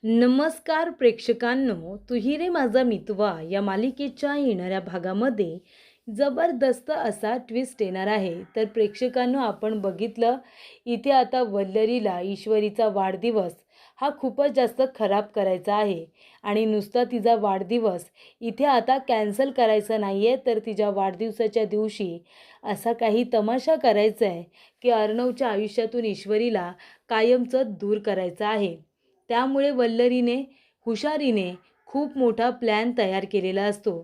नमस्कार प्रेक्षकांनो, तुही रे माझा मितवा या मालिकेच्या येणाऱ्या भागामध्ये जबरदस्त असा ट्विस्ट येणार आहे. तर प्रेक्षकांनो, आपण बघितलं इथे आता वल्लरीला ईश्वरीचा वाढदिवस हा खूपच जास्त खराब करायचा आहे आणि नुसता तिचा वाढदिवस इथे आता कॅन्सल करायचा नाही आहे, तर तिच्या वाढदिवसाच्या दिवशी असा काही तमाशा करायचा आहे की अर्णवच्या आयुष्यातून ईश्वरीला कायमचं दूर करायचं आहे. त्यामुळे वल्लरीने हुशारीने खूप मोठा प्लॅन तयार केलेला असतो.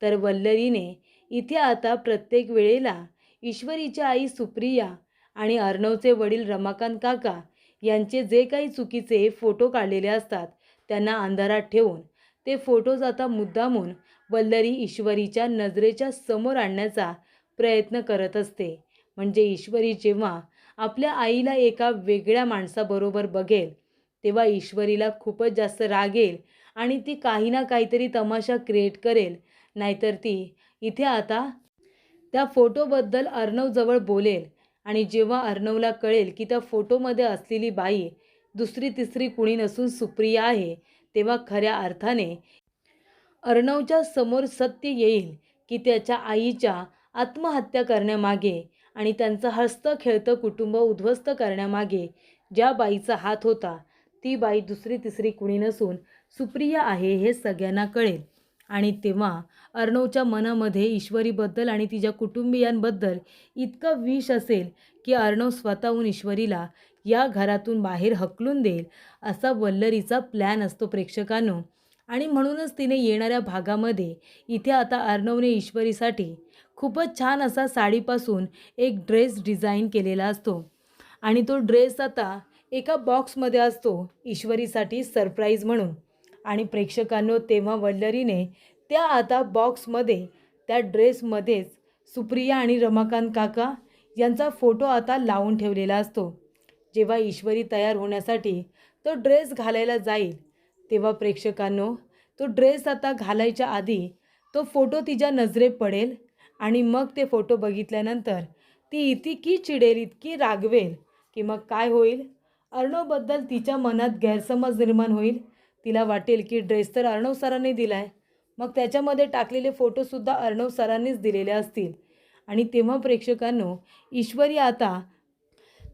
तर वल्लरीने इथे आता प्रत्येक वेळेला ईश्वरीची आई सुप्रिया आणि अर्णवचे वडील रमाकांत काका यांचे जे काही चुकीचे फोटो काढलेले असतात त्यांना अंधारात ठेवून ते फोटोज आता मुद्दामून वल्लरी ईश्वरीच्या नजरेच्या समोर आणण्याचा प्रयत्न करत असते. म्हणजे ईश्वरी जेव्हा आपल्या आईला एका वेगळ्या माणसाबरोबर बघेल तेव्हा ईश्वरीला खूपच जास्त राग येईल आणि ती काही ना काहीतरी तमाशा क्रिएट करेल. नाहीतर ती इथे आता त्या फोटोबद्दल अर्णवजवळ बोलेल आणि जेव्हा अर्णवला कळेल की त्या फोटोमध्ये असलेली बाई दुसरी तिसरी कुणी नसून सुप्रिया आहे, तेव्हा खऱ्या अर्थाने अर्णवच्या समोर सत्य येईल की त्याच्या आईच्या आत्महत्या करण्यामागे आणि त्यांचं हसतं खेळतं कुटुंब उद्ध्वस्त करण्यामागे ज्या बाईचा हात होता ती बाई दुसरी तिसरी कुणी नसून सुप्रिया आहे हे सगळ्यांना कळेल. आणि तेव्हा अर्णवच्या मनामध्ये ईश्वरीबद्दल आणि तिच्या कुटुंबियांबद्दल इतकं विष असेल की अर्णव स्वतःहून ईश्वरीला या घरातून बाहेर हकलून देईल असा वल्लरीचा प्लॅन असतो प्रेक्षकांनो. आणि म्हणूनच तिने येणाऱ्या भागामध्ये इथे आता अर्णवने ईश्वरीसाठी खूपच छान असा साडीपासून एक ड्रेस डिझाईन केलेला असतो आणि तो ड्रेस आता एका बॉक्समध्ये असतो ईश्वरीसाठी सरप्राईज म्हणून. आणि प्रेक्षकांनो, तेव्हा वल्लरीने त्या आता बॉक्समध्ये त्या ड्रेसमध्येच सुप्रिया आणि रमाकांत काका यांचा फोटो आता लावून ठेवलेला असतो. जेव्हा ईश्वरी तयार होण्यासाठी तो ड्रेस घालायला जाईल तेव्हा प्रेक्षकांनो, तो ड्रेस आता घालायच्या आधी तो फोटो तिच्या नजरेत पडेल आणि मग ते फोटो बघितल्यानंतर ती इतकी चिडेल, इतकी रागवेल की मग काय होईल, अर्णवबद्दल तिच्या मनात गैरसमज निर्माण होईल. तिला वाटेल की ड्रेस तर अर्णव सरांनी दिला आहे, मग त्याच्यामध्ये टाकलेले फोटोसुद्धा अर्णव सरांनीच दिलेले असतील. आणि तेव्हा प्रेक्षकांनो, ईश्वरी आता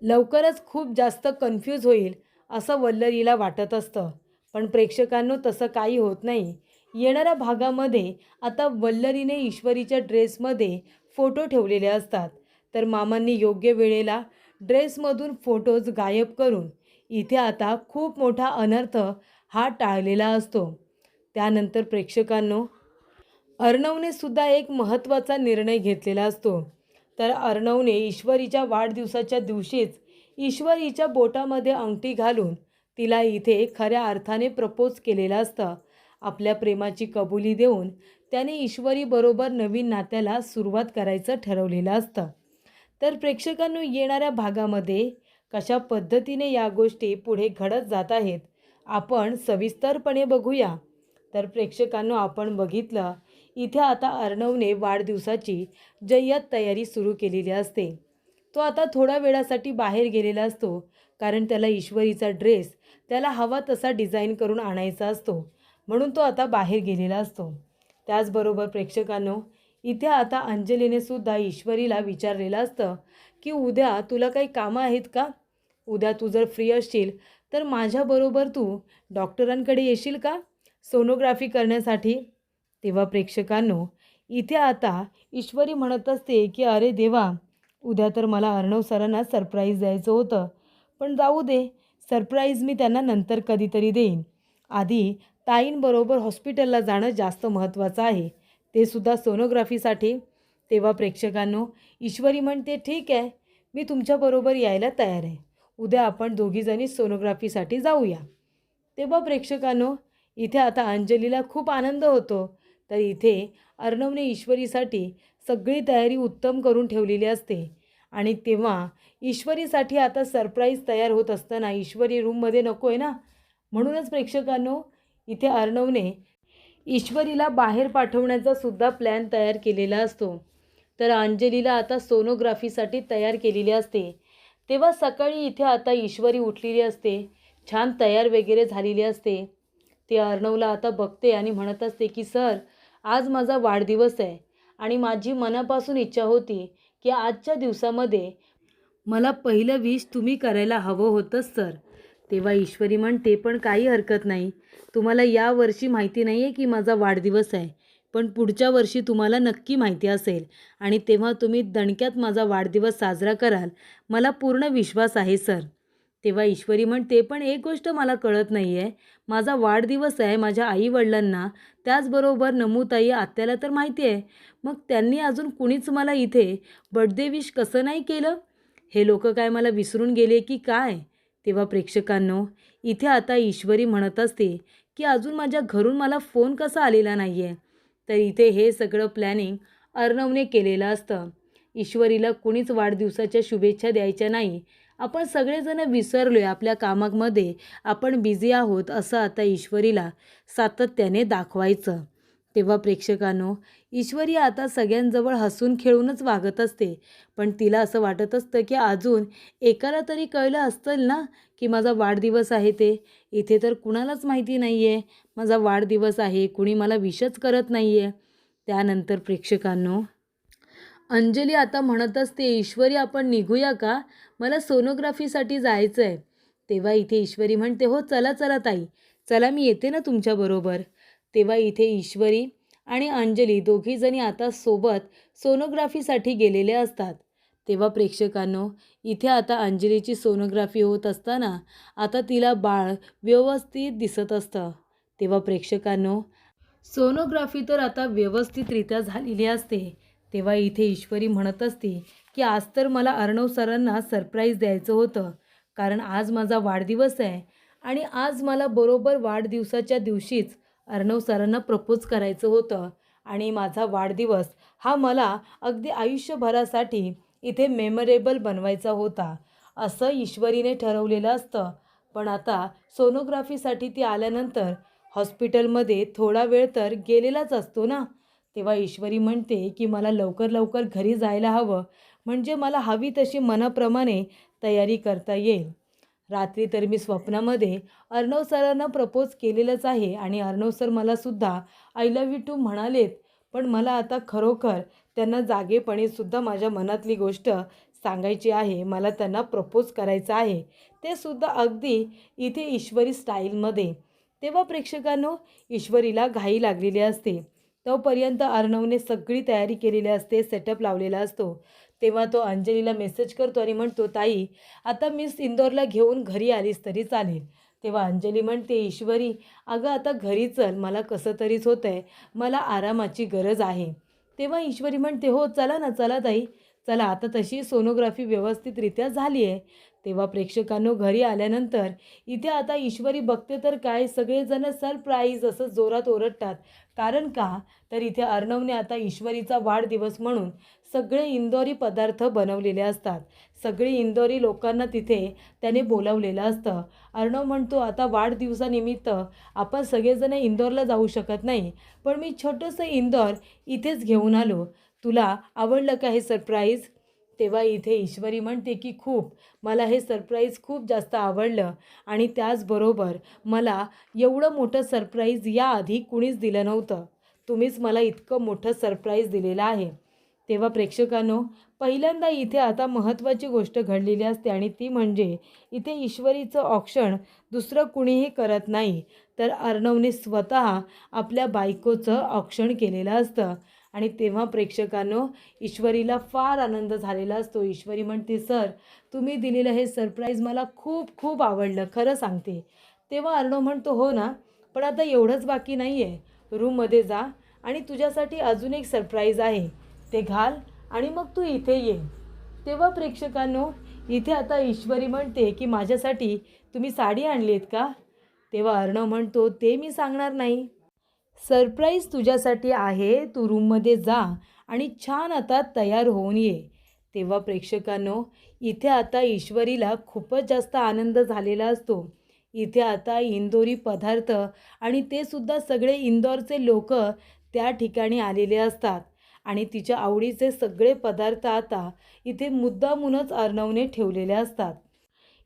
लवकरच खूप जास्त कन्फ्यूज होईल असं वल्लरीला वाटत असतं. पण प्रेक्षकांनो, तसं काही होत नाही. येणाऱ्या भागामध्ये आता वल्लरीने ईश्वरीच्या ड्रेसमध्ये फोटो ठेवलेले असतात. तर मामांनी योग्य वेळेला ड्रेसमधून फोटोज गायब करून इथे आता खूप मोठा अनर्थ हा टाळलेला असतो. त्यानंतर प्रेक्षकांनो, अर्णवने सुद्धा एक महत्त्वाचा निर्णय घेतलेला असतो. तर अर्णवने ईश्वरीच्या वाढदिवसाच्या दिवशीच ईश्वरीच्या बोटामध्ये अंगठी घालून तिला इथे खऱ्या अर्थाने प्रपोज केलेलं असतं. आपल्या प्रेमाची कबुली देऊन त्याने ईश्वरीबरोबर नवीन नात्याला सुरुवात करायचं ठरवलेलं असतं. तर प्रेक्षकांनो, येणाऱ्या भागामध्ये कशा पद्धतीने या गोष्टी पुढे घडत जात आहेत आपण सविस्तरपणे बघूया. तर प्रेक्षकांनो, आपण बघितलं इथे आता अर्णवने वाढदिवसाची जय्यत तयारी सुरू केलेली असते. तो आता थोड्या वेळासाठी बाहेर गेलेला असतो कारण त्याला ईश्वरीचा ड्रेस त्याला हवा तसा डिझाईन करून आणायचा असतो, म्हणून तो आता बाहेर गेलेला असतो. त्याचबरोबर प्रेक्षकांनो, इथे आता अंजलीने सुद्धा ईश्वरीला विचारलेलं असतं की उद्या तुला काही कामं आहेत का, उद्या तू जर फ्री असशील तर माझ्याबरोबर तू डॉक्टरांकडे येशील का सोनोग्राफी करण्यासाठी. तेव्हा प्रेक्षकांनो, इथे आता ईश्वरी म्हणत असते की अरे देवा, उद्या तर मला अर्णव सरांना सरप्राईज द्यायचं होतं, पण जाऊ दे, सरप्राईज मी त्यांना नंतर कधीतरी देईन. आधी ताईंबरोबर हॉस्पिटलला जाणं जास्त महत्त्वाचं आहे, ते सुद्धा सोनोग्राफीसाठी. तेव्हा प्रेक्षकांनो, ईश्वरी म्हणते ठीक आहे, मी तुमच्याबरोबर यायला तयार आहे, उद्या आपण दोघीजणी सोनोग्राफीसाठी जाऊया. तेव्हा प्रेक्षकांनो, इथे आता अंजलीला खूप आनंद होतो. तर इथे अर्णवने ईश्वरीसाठी सगळी तयारी उत्तम करून ठेवलेली असते. आणि तेव्हा ईश्वरीसाठी आता सरप्राईज तयार होत असताना ईश्वरी रूममध्ये नको आहे ना, म्हणूनच प्रेक्षकांनो, इथे अर्णवने ईश्वरीला बाहेर पाठवण्याचा सुद्धा प्लॅन तयार केलेला असतो. तर अंजलीला आता सोनोग्राफीसाठी तयार केलेली असते. तेव्हा सकाळी इथे आता ईश्वरी उठलेली असते. छान तयार वगैरे झालेली असते. ती अर्णवला आता बघते आणि म्हणत असते की सर, आज माझा वाढदिवस आहे आणि माझी मनापासून इच्छा होती की आजच्या दिवसामध्ये मला पहिलं विश तुम्ही करायला हवं होतं सर. तेव्हा ईश्वरी म्हणते, पण काही हरकत नाही. तुम्हाला यावर्षी माहिती नाही आहे की माझा वाढदिवस आहे, पण पुढच्या वर्षी तुम्हाला नक्की माहिती असेल आणि तेव्हा तुम्ही दणक्यात माझा वाढदिवस साजरा कराल, मला पूर्ण विश्वास आहे सर. तेव्हा ईश्वरी म्हणते, पण एक गोष्ट मला कळत नाही आहे, माझा वाढदिवस आहे, माझ्या आईवडिलांना, त्याचबरोबर नमूताई आत्याला तर माहिती आहे, मग त्यांनी अजून कुणीच मला इथे बर्थडे विश कसं नाही केलं? हे लोक काय मला विसरून गेले की काय? तेव्हा प्रेक्षकांनो, इथे आता ईश्वरी म्हणत असते की अजून माझ्या घरून मला फोन कसा आलेला नाही आहे. तर इथे हे सगळं प्लॅनिंग अर्णवने केलेलं असतं. ईश्वरीला कुणीच वाढदिवसाच्या शुभेच्छा द्यायच्या नाही. आपण सगळेजण विसरलो आहे, आपल्या कामामध्ये आपण बिझी आहोत असं आता ईश्वरीला सातत्याने दाखवायचं. तेव्हा प्रेक्षकांनो, ईश्वरी आता सगळ्यांजवळ हसून खेळूनच वागत असते, पण तिला असं वाटत असतं की अजून एकाला तरी कळलं असतं ना की माझा वाढदिवस आहे ते. इथे तर कुणालाच माहिती नाही आहे माझा वाढदिवस आहे, कुणी मला विशच करत नाही आहे. त्यानंतर प्रेक्षकांनो, अंजली आता म्हणत असते, ईश्वरी आपण निघूया का? मला सोनोग्राफीसाठी जायचं आहे. तेव्हा इथे ईश्वरी म्हणते, हो चला चला ताई, चला मी येते ना तुमच्याबरोबर. तेव्हा इथे ईश्वरी आणि अंजली दोघीजणी आता सोबत सोनोग्राफीसाठी गेलेले असतात. तेव्हा प्रेक्षकांनो, इथे आता अंजलीची सोनोग्राफी होत असताना आता तिला बाळ व्यवस्थित दिसत असतं. तेव्हा प्रेक्षकांनो, सोनोग्राफी तर आता व्यवस्थितरित्या झालेली असते. तेव्हा इथे ईश्वरी म्हणत असते की आज तर मला अर्णव सरांना सरप्राईज द्यायचं होतं, कारण आज माझा वाढदिवस आहे आणि आज मला बरोबर वाढदिवसाच्या दिवशीच अर्णव सरांना प्रपोज करायचं होतं आणि माझा वाढदिवस हा मला अगदी आयुष्यभरासाठी इथे मेमोरेबल बनवायचा होता, असं ईश्वरीने ठरवलेलं असतं. पण आता सोनोग्राफीसाठी ती आल्यानंतर हॉस्पिटलमध्ये थोडा वेळ तर गेलेलाच असतो ना. तेव्हा ईश्वरी म्हणते की मला लवकर लवकर घरी जायला हवं, म्हणजे मला हवी तशी मनाप्रमाणे तयारी करता येईल. रात्री तर मी स्वप्नामध्ये अर्णव सरांना प्रपोज केलेलंच आहे आणि अर्णव सर मलासुद्धा आय लव्ह यू टू म्हणालेत, पण मला आता खरोखर त्यांना जागेपणीसुद्धा माझ्या मनातली गोष्ट सांगायची आहे. मला त्यांना प्रपोज करायचं आहे, ते सुद्धा अगदी इथे ईश्वरी स्टाईलमध्ये. तेव्हा प्रेक्षकांनो, ईश्वरीला घाई लागलेली असते. तोपर्यंत अर्णवने सगळी तयारी केलेली असते, सेटअप लावलेला असतो. तेव्हा तो अंजलीला मेसेज करतो आणि म्हणतो, ताई आता मीच इंदोरला घेऊन घरी आलीस तरी चालेल. तेव्हा अंजली म्हणते, ईश्वरी अगं आता घरी चल, मला कसं तरीच होतं आहे, मला आरामाची गरज आहे. तेव्हा ईश्वरी म्हणते, हो चला ना, चला ताई, चला. आता तशी सोनोग्राफी व्यवस्थितरित्या झाली आहे. तेव्हा प्रेक्षकांनो, घरी आल्यानंतर इथे आता ईश्वरी बघते तर काय, सगळेजण सरप्राईज असं जोरात ओरडतात. कारण का, तर इथे अर्णवने आता ईश्वरीचा वाढदिवस म्हणून सगळे इंदोरी पदार्थ बनवलेले असतात. सगळी इंदोरी लोकांना तिथे त्याने बोलावलेलं असतं. अर्णव म्हणतो, आता वाढदिवसानिमित्त आपण सगळेजण इंदोरला जाऊ शकत नाही, पण मी छोटंसं इंदोर इथेच घेऊन आलो. तुला आवडलं का हे सरप्राईज? तेव्हा इथे ईश्वरी म्हणते की खूप, मला हे सरप्राईज खूप जास्त आवडलं आणि त्याचबरोबर मला एवढं मोठं सरप्राईज याआधी कुणीच दिलं नव्हतं. तुम्हीच मला इतकं मोठं सरप्राईज दिलेलं आहे. तेव्हा प्रेक्षकांनो, पहिल्यांदा इथे आता महत्त्वाची गोष्ट घडलेली असते आणि ती म्हणजे इथे ईश्वरीचं औक्षण दुसरं कुणीही करत नाही, तर अर्णवने स्वतः आपल्या बायकोचं औक्षण केलेलं असतं. आणि तेव्हा प्रेक्षकांनो, ईश्वरीला फार आनंद झालेला असतो. ईश्वरी म्हणते, सर तुम्ही दिलेलं हे सरप्राईज मला खूप खूप आवडलं, खरं सांगते. तेव्हा अर्णव म्हणतो, हो ना, पण आता एवढंच बाकी नाही आहे. रूममध्ये जा आणि तुझ्यासाठी अजून एक सरप्राईज आहे, ते घाल आणि मग तू इथे ये. तेव्हा प्रेक्षकांनो, इथे आता ईश्वरी म्हणते की माझ्यासाठी तुम्ही साडी आणली आहेत का? तेव्हा अर्णव म्हणतो, ते मी सांगणार नाही. सरप्राईज तुझ्यासाठी आहे, तू रूममध्ये जा आणि छान आता तयार होऊन ये. तेव्हा प्रेक्षकांनो, इथे आता ईश्वरीला खूपच जास्त आनंद झालेला असतो. इथे आता इंदोरी पदार्थ आणि ते सुद्धा सगळे इंदोरचे लोक त्या ठिकाणी आलेले असतात आणि तिच्या आवडीचे सगळे पदार्थ आता इथे मुद्दामूनच अर्णवने ठेवलेले असतात.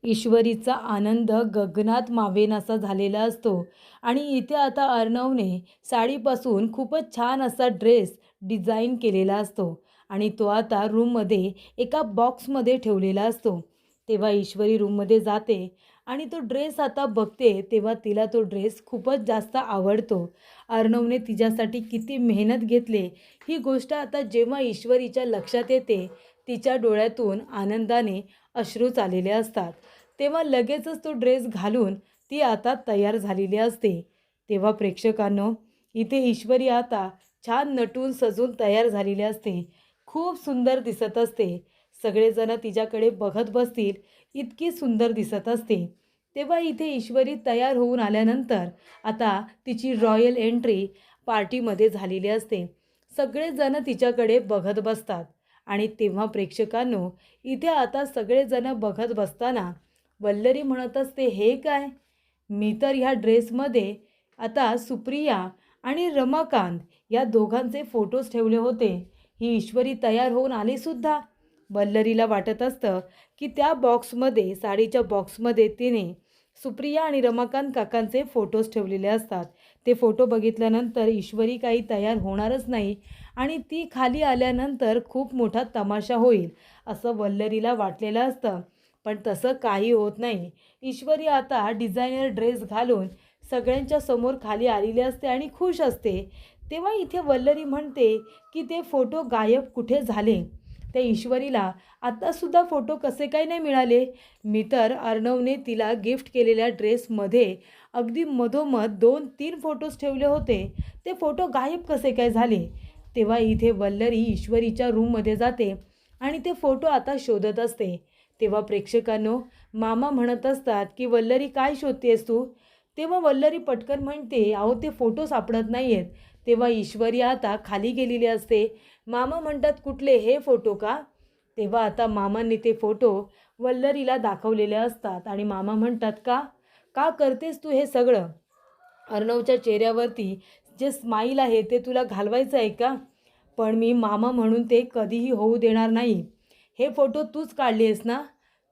ईश्वरीचा आनंद गगनात मावेनासा झालेला असतो आणि इथे आता अर्णवने साडीपासून खूपच छान असा ड्रेस डिझाईन केलेला असतो आणि तो आता रूममध्ये एका बॉक्समध्ये ठेवलेला असतो. तेव्हा ईश्वरी रूममध्ये जाते आणि तो ड्रेस आता बघते तेव्हा तिला तो ड्रेस खूपच जास्त आवडतो. अर्णवने तिच्यासाठी किती मेहनत घेतली ही गोष्ट आता जेव्हा ईश्वरीच्या लक्षात येते, तिच्या डोळ्यातून आनंदाने अश्रूच आलेले असतात. तेव्हा लगेचच तो ड्रेस घालून ती आता तयार झालेली असते. तेव्हा प्रेक्षकांनो, इथे ईश्वरी आता छान नटून सजून तयार झालेली असते. खूप सुंदर दिसत असते. सगळेजण तिच्याकडे बघत बसतील इतकी सुंदर दिसत असते. तेव्हा इथे ईश्वरी तयार होऊन आल्यानंतर आता तिची रॉयल एंट्री पार्टीमध्ये झालेली असते. सगळेजण तिच्याकडे बघत बसतात आणि तेव्हा प्रेक्षकांनो, इथे आता सगळेजण बघत बसताना वल्लरी म्हणत असते, हे काय? मी तर ह्या ड्रेसमध्ये आता सुप्रिया आणि रमाकांत या दोघांचे फोटोज ठेवले होते. ही ईश्वरी तयार होऊन आलीसुद्धा. वल्लरीला वाटत असतं की त्या बॉक्समध्ये, साडीच्या बॉक्समध्ये तिने सुप्रिया आणि रमाकांत काकांचे फोटोज ठेवलेले असतात. ते फोटो बघितल्यानंतर ईश्वरी काही तयार होणारच नाही आणि ती खाली आल्यानंतर खूप मोठा तमाशा होईल असं वल्लरीला वाटलेलं असतं. पण तसं काही होत नाही. ईश्वरी आता डिझायनर ड्रेस घालून सगळ्यांच्या समोर खाली आलेली असते आणि खुश असते. तेव्हा इथे वल्लरी म्हणते की ते फोटो गायब कुठे झाले? त्या ईश्वरीला आत्तासुद्धा फोटो कसे काय नाही मिळाले? मी तर अर्णवने तिला गिफ्ट केलेल्या ड्रेसमध्ये अगदी मधोमध 2-3 फोटोज ठेवले होते. ते फोटो गायब कसे काय झाले? तेव्हा इथे वल्लरी ईश्वरीच्या रूममध्ये जाते आणि ते फोटो आता शोधत असते. तेव्हा प्रेक्षकांनो, मामा म्हणत असतात की वल्लरी काय शोधतेस तू? तेव्हा वल्लरी पटकन म्हणते, अहो ते फोटो सापडत नाही आहेत. तेव्हा ईश्वरी आता खाली गेलेली असते. मामा म्हणतात, कुठले? हे फोटो का? तेव्हा आता मामांनी ते फोटो वल्लरीला दाखवलेले असतात आणि मामा म्हणतात, का का करतेस तू हे सगळं? अर्णवच्या चेहऱ्यावरती जे स्माईल आहे ते तुला घालवायचं आहे का? पण मी मामा म्हणून ते कधीही होऊ देणार नाही. हे फोटो तूच काढले आहेस ना?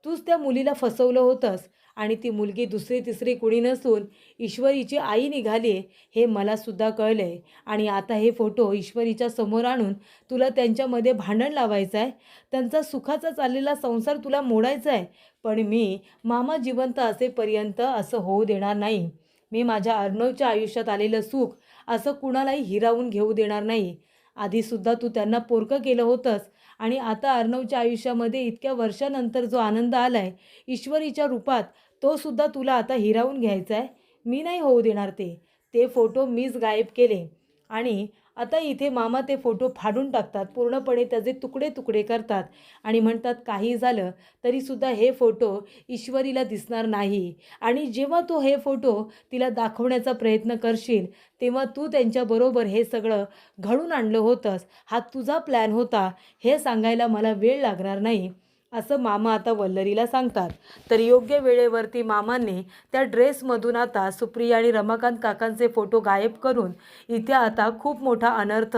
तूच त्या मुलीला फसवलं होतंस आणि ती मुलगी दुसरी तिसरी कुणी नसून ईश्वरीची आई निघाली हे मलासुद्धा कळलं आहे. आणि आता हे फोटो ईश्वरीच्या समोर आणून तुला त्यांच्यामध्ये भांडण लावायचं आहे. त्यांचा सुखाचा चाललेला संसार तुला मोडायचा आहे. पण मी मामा जिवंत असेपर्यंत असं होऊ देणार नाही. मी माझ्या अर्णवच्या आयुष्यात आलेलं सुख असं कुणालाही हिरावून घेऊ देणार नाही. आधीसुद्धा तू त्यांना पोरकं केलं होतंस आणि आता अर्णवच्या आयुष्यामध्ये इतक्या वर्षानंतर जो आनंद आला आहे ईश्वरीच्या रूपात, तो सुद्धा तुला आता हिरावून घ्यायचा आहे. मी नाही होऊ देणार ते. ते फोटो मीच गायब केले आणि आता इथे मामा ते फोटो फाडून टाकतात. पूर्णपणे त्याचे तुकडे तुकडे करतात आणि म्हणतात, काही झालं तरीसुद्धा हे फोटो ईश्वरीला दिसणार नाही. आणि जेव्हा तू हे फोटो तिला दाखवण्याचा प्रयत्न करशील तेव्हा तू त्यांच्याबरोबर हे सगळं घडून आणलं होतंस, हा तुझा प्लॅन होता, हे सांगायला मला वेळ लागणार नाही, असं मामा आता वल्लरीला सांगतात. तर योग्य वेळेवरती मामांनी त्या ड्रेसमधून आता सुप्रिया आणि रमाकांत काकांचे फोटो गायब करून इथे आता खूप मोठा अनर्थ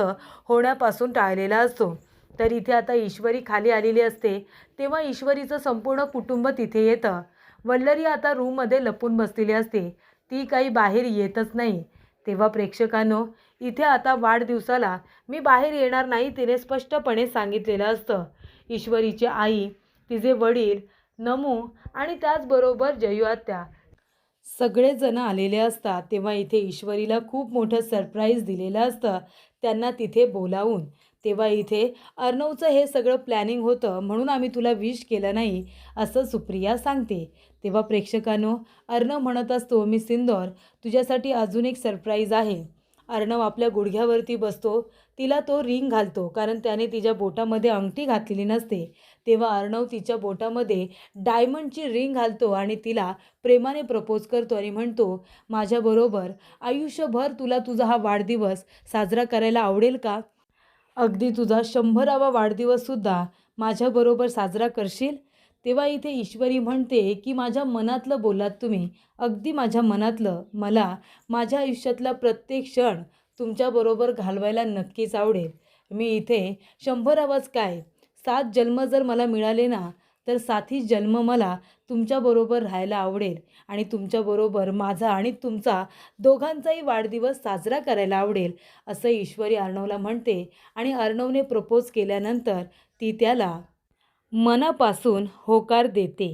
होण्यापासून टाळलेला असतो. तर इथे आता ईश्वरी खाली आलेली असते. तेव्हा ईश्वरीचं संपूर्ण कुटुंब तिथे येतं. वल्लरी आता रूममध्ये लपून बसलेली असते. ती काही बाहेर येतच नाही. तेव्हा प्रेक्षकांनो, इथे आता वाढदिवसाला मी बाहेर येणार नाही तिने स्पष्टपणे सांगितलेलं असतं. ईश्वरीची आई, तिचे वडील, नमू आणि त्याचबरोबर जयू आत्या सगळेजण आलेले असतात. तेव्हा इथे ईश्वरीला खूप मोठं सरप्राईज दिलेलं असतं त्यांना तिथे बोलावून. तेव्हा इथे अर्णवचं हे सगळं प्लॅनिंग होतं म्हणून आम्ही तुला विश केलं नाही असं सुप्रिया सांगते. तेव्हा प्रेक्षकांनो, अर्णव म्हणत असतो, मी सिंदूर, तुझ्यासाठी अजून एक सरप्राईज आहे. अर्णव आपल्या गुडघ्यावरती बसतो. तिला तो रिंग घालतो कारण त्याने तिच्या बोटामध्ये अंगठी घातलेली नसते. तेव्हा अर्णव तिच्या बोटामध्ये डायमंडची रिंग घालतो आणि तिला प्रेमाने प्रपोज करतो आणि म्हणतो, माझ्याबरोबर आयुष्यभर तुला तुझा हा वाढदिवस साजरा करायला आवडेल का? अगदी तुझा 100वा वाढदिवससुद्धा माझ्याबरोबर साजरा करशील? तेव्हा इथे ईश्वरी म्हणते की माझ्या मनातलं बोललात तुम्ही, अगदी माझ्या मनातलं. मला माझ्या आयुष्यातला प्रत्येक क्षण तुमच्याबरोबर घालवायला नक्कीच आवडेल. मी इथे 100वाच काय, 7 जन्म जर मला मिळाले ना तर साथी जन्म मला तुमच्याबरोबर राहायला आवडेल आणि तुमच्याबरोबर माझा आणि तुमचा दोघांचाही वाढदिवस साजरा करायला आवडेल, असं ईश्वरी अर्णवला म्हणते आणि अर्णवने प्रपोज केल्यानंतर ती त्याला मनापासून होकार देते.